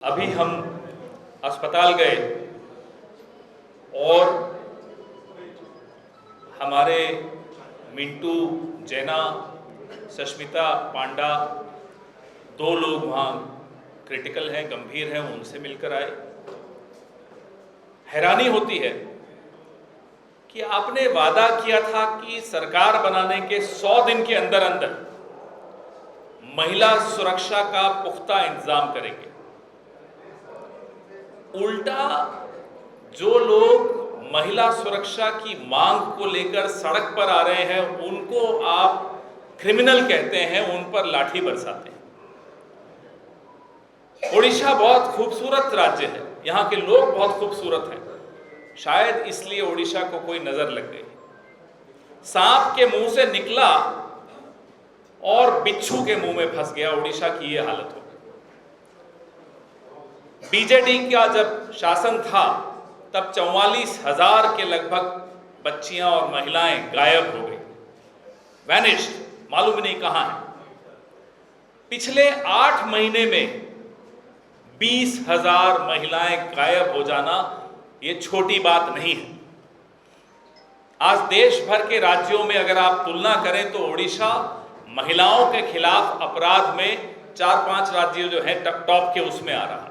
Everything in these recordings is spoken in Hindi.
अभी हम अस्पताल गए और हमारे मिंटू जैना, सष्मिता पांडा, दो लोग वहाँ क्रिटिकल हैं, गंभीर हैं, उनसे मिलकर आए। हैरानी होती है कि आपने वादा किया था कि सरकार बनाने के 100 दिन के अंदर अंदर महिला सुरक्षा का पुख्ता इंतजाम करेंगे। उल्टा जो लोग महिला सुरक्षा की मांग को लेकर सड़क पर आ रहे हैं उनको आप क्रिमिनल कहते हैं, उन पर लाठी बरसाते हैं। ओडिशा बहुत खूबसूरत राज्य है, यहाँ के लोग बहुत खूबसूरत हैं, शायद इसलिए ओडिशा को कोई नजर लग गई। सांप के मुंह से निकला और बिच्छू के मुंह में फंस गया, ओडिशा की यह हालत हो। बीजेडी का जब शासन था तब 44,000 के लगभग बच्चियां और महिलाएं गायब हो गई, वैनिश्ड, मालूम नहीं कहां है। पिछले 8 महीने में 20,000 महिलाएं गायब हो जाना ये छोटी बात नहीं है। आज देश भर के राज्यों में अगर आप तुलना करें तो ओडिशा महिलाओं के खिलाफ अपराध में 4-5 राज्य जो हैं टॉप के उसमें आ रहा है।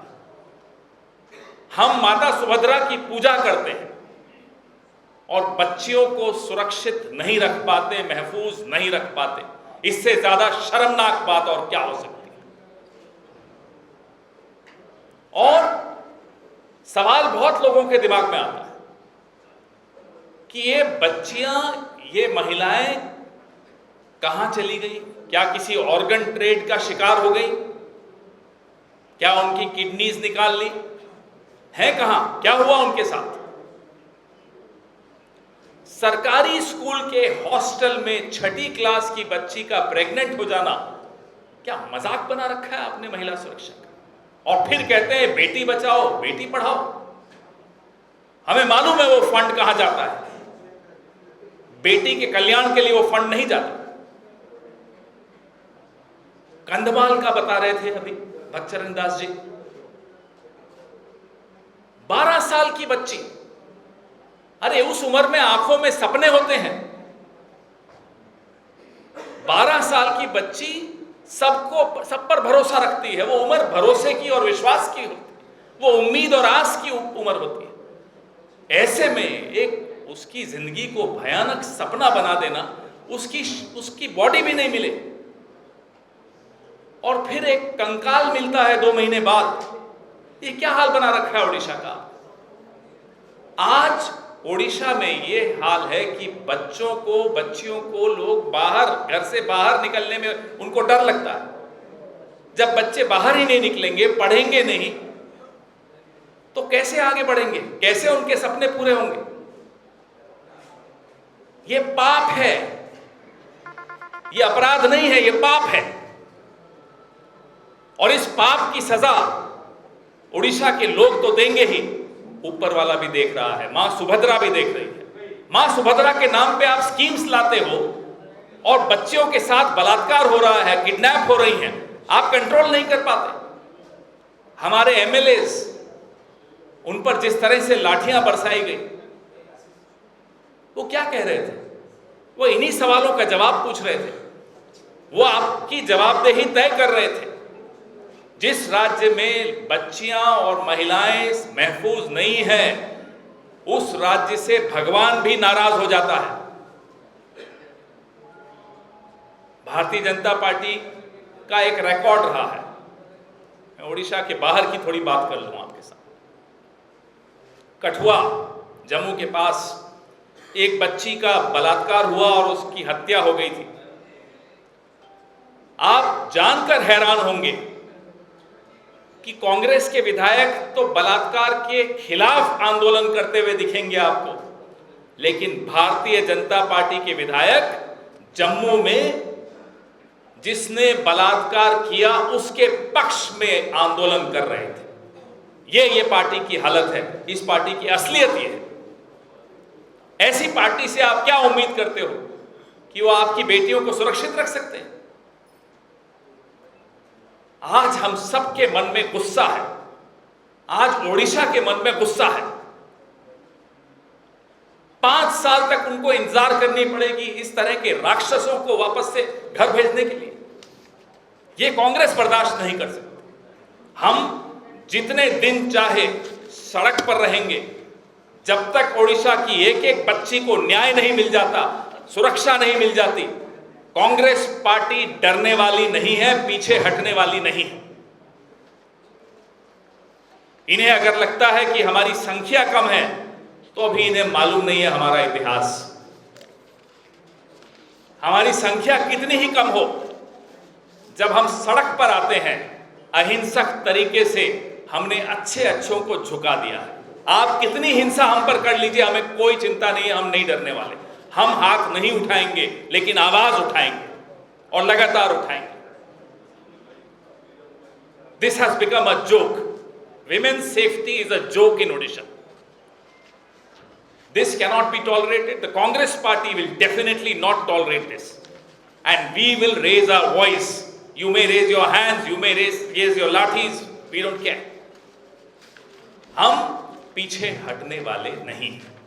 हम माता सुभद्रा की पूजा करते हैं और बच्चियों को सुरक्षित नहीं रख पाते, महफूज नहीं रख पाते। इससे ज्यादा शर्मनाक बात और क्या हो सकती है। और सवाल बहुत लोगों के दिमाग में आता है कि ये बच्चियां, ये महिलाएं कहां चली गई? क्या किसी ऑर्गन ट्रेड का शिकार हो गई? क्या उनकी किडनीज निकाल ली? है कहां? क्या हुआ उनके साथ? सरकारी स्कूल के हॉस्टल में 6ठी क्लास की बच्ची का प्रेग्नेंट हो जाना क्या मजाक बना रखा है आपने महिला सुरक्षा का? और फिर कहते हैं बेटी बचाओ बेटी पढ़ाओ। हमें मालूम है वो फंड कहां जाता है। बेटी के कल्याण के लिए वो फंड नहीं जाता। कंधमाल का बता रहे थे अभी भक्तचरण दास जी, 12 साल की बच्ची। अरे उस उम्र में आंखों में सपने होते हैं। 12 साल की बच्ची सब पर भरोसा रखती है। वो उम्र भरोसे की और विश्वास की होती है, वो उम्मीद और आस की उम्र होती है। ऐसे में एक उसकी जिंदगी को भयानक सपना बना देना, उसकी बॉडी भी नहीं मिले और फिर एक कंकाल मिलता है 2 महीने बाद। ये क्या हाल बना रखा है ओडिशा का? आज ओडिशा में ये हाल है कि बच्चियों को लोग घर से बाहर निकलने में उनको डर लगता है। जब बच्चे बाहर ही नहीं निकलेंगे, पढ़ेंगे नहीं, तो कैसे आगे बढ़ेंगे? कैसे उनके सपने पूरे होंगे? ये पाप है, ये अपराध नहीं है, ये पाप है। और इस पाप की सजा ओडिशा के लोग तो देंगे ही, ऊपर वाला भी देख रहा है, मां सुभद्रा भी देख रही है। मां सुभद्रा के नाम पे आप स्कीम्स लाते हो और बच्चियों के साथ बलात्कार हो रहा है, किडनैप हो रही हैं, आप कंट्रोल नहीं कर पाते। हमारे एमएलएस, उन पर जिस तरह से लाठियां बरसाई गई, वो क्या कह रहे थे? वो इन्हीं सवालों का जवाब पूछ रहे थे। वो आपकी जवाबदेही तय कर रहे थे। जिस राज्य में बच्चियां और महिलाएं महफूज नहीं हैं, उस राज्य से भगवान भी नाराज हो जाता है। भारतीय जनता पार्टी का एक रिकॉर्ड रहा है। मैं ओडिशा के बाहर की थोड़ी बात कर लूं आपके साथ। कठुआ, जम्मू के पास एक बच्ची का बलात्कार हुआ और उसकी हत्या हो गई थी। आप जानकर हैरान होंगे कि कांग्रेस के विधायक तो बलात्कार के खिलाफ आंदोलन करते हुए दिखेंगे आपको, लेकिन भारतीय जनता पार्टी के विधायक जम्मू में जिसने बलात्कार किया उसके पक्ष में आंदोलन कर रहे थे। ये पार्टी की हालत है, इस पार्टी की असलियत ये है। ऐसी पार्टी से आप क्या उम्मीद करते हो कि वो आपकी बेटियों को सुरक्षित रख सकते हैं? आज हम सबके मन में गुस्सा है आज ओडिशा के मन में गुस्सा है। 5 साल तक उनको इंतजार करनी पड़ेगी इस तरह के राक्षसों को वापस से घर भेजने के लिए। ये कांग्रेस बर्दाश्त नहीं कर सकती। हम जितने दिन चाहे सड़क पर रहेंगे, जब तक ओडिशा की एक एक बच्ची को न्याय नहीं मिल जाता, सुरक्षा नहीं मिल जाती, कांग्रेस पार्टी डरने वाली नहीं है, पीछे हटने वाली नहीं है। इन्हें अगर लगता है कि हमारी संख्या कम है, तो अभी इन्हें मालूम नहीं है हमारा इतिहास। हमारी संख्या कितनी ही कम हो, जब हम सड़क पर आते हैं, अहिंसक तरीके से हमने अच्छे अच्छों को झुका दिया है। आप कितनी हिंसा हम पर कर लीजिए, हमें कोई चिंता नहीं है, हम नहीं डरने वाले। हम हाथ नहीं उठाएंगे, लेकिन आवाज उठाएंगे और लगातार उठाएंगे। This has become a joke. Women's safety is a joke in Odisha. This cannot be tolerated. The Congress party will definitely not tolerate this. And we will raise our voice. You may raise your hands, you may raise your lathis. We don't care. हम पीछे हटने वाले नहीं हैं।